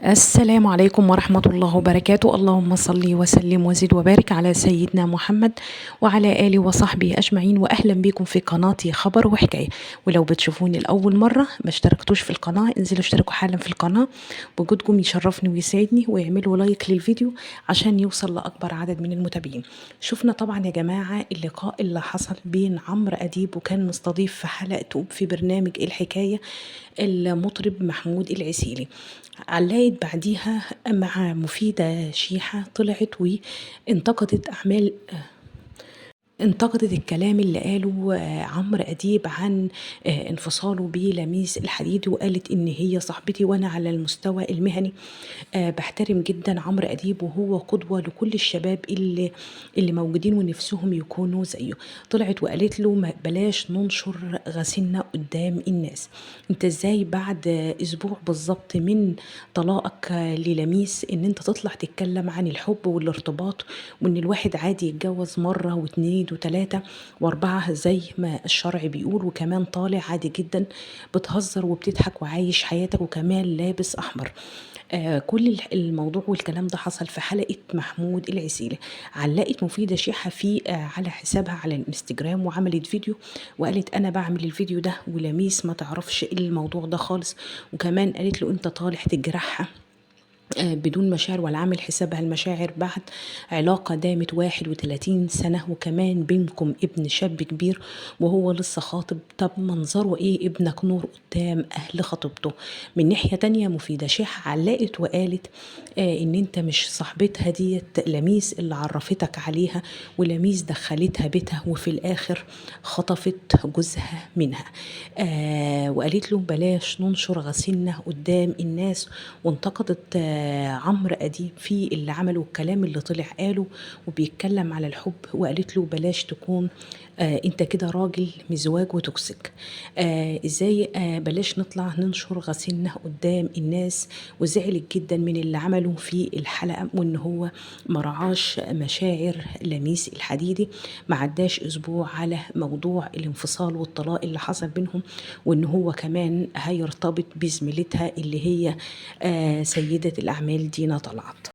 السلام عليكم ورحمة الله وبركاته. اللهم صل وسلم وزد وبارك على سيدنا محمد وعلى آله وصحبه أجمعين، وأهلا بكم في قناتي خبر وحكاية. ولو بتشوفوني لأول مرة ما اشتركتوش في القناة، انزلوا اشتركوا حالا في القناة. وجودكم يشرفني ويسعدني، ويعملوا لايك للفيديو عشان يوصل لأكبر عدد من المتابعين. شفنا طبعا يا جماعة اللقاء اللي حصل بين عمرو أديب، وكان مستضيف في حلقته في برنامج الحكاية المطرب محمود العسيلي. علقت بعديها مع مفيدة شيحة، طلعت انتقدت الكلام اللي قاله عمرو أديب عن انفصاله بلميس الحديدي، وقالت إن هي صاحبتي وأنا على المستوى المهني بحترم جدا عمرو أديب، وهو قدوة لكل الشباب اللي موجودين ونفسهم يكونوا زيه. طلعت وقالت له بلاش ننشر غسيلنا قدام الناس. انت ازاي بعد اسبوع بالظبط من طلاقك للميس ان انت تطلع تتكلم عن الحب والارتباط، وان الواحد عادي يتجوز مرة واتنين وتلاتة واربعة زي ما الشرع بيقول، وكمان طالع عادي جدا بتهزر وبتضحك وعايش حياتك، وكمان لابس احمر. كل الموضوع والكلام ده حصل في حلقة محمود العسيلي. علقت مفيدة شيحة في على حسابها على الانستجرام، وعملت فيديو وقالت انا بعمل الفيديو ده ولميس ما تعرفش ايه الموضوع ده خالص. وكمان قالت له انت طالع تجرحها بدون مشاعر، ولا عامل حسابها المشاعر بعد علاقة دامت 31 سنة، وكمان بينكم ابن شاب كبير وهو لسه خاطب. طب منظره ايه ابنك نور قدام اهل خطيبته؟ من ناحية تانية مفيدة شيح علقت وقالت ان انت مش صاحبتها ديت لميس اللي عرفتك عليها، ولميس دخلتها بيتها وفي الاخر خطفت جوزها منها. وقالت له بلاش ننشر غسيلنا قدام الناس. وانتقدت عمرو أديب في اللي عمله، الكلام اللي طلع قاله وبيتكلم على الحب، وقالت له بلاش تكون انت كده راجل مزواج وتوكسيك. ازاي بلاش نطلع ننشر غسيلنا قدام الناس. وزعلت جدا من اللي عمله في الحلقة، وان هو مرعاش مشاعر لميس الحديدي. ما عداش اسبوع على موضوع الانفصال والطلاق اللي حصل بينهم، وان هو كمان هيرتبط بزميلتها اللي هي سيدة الأعمال دينا طلعت.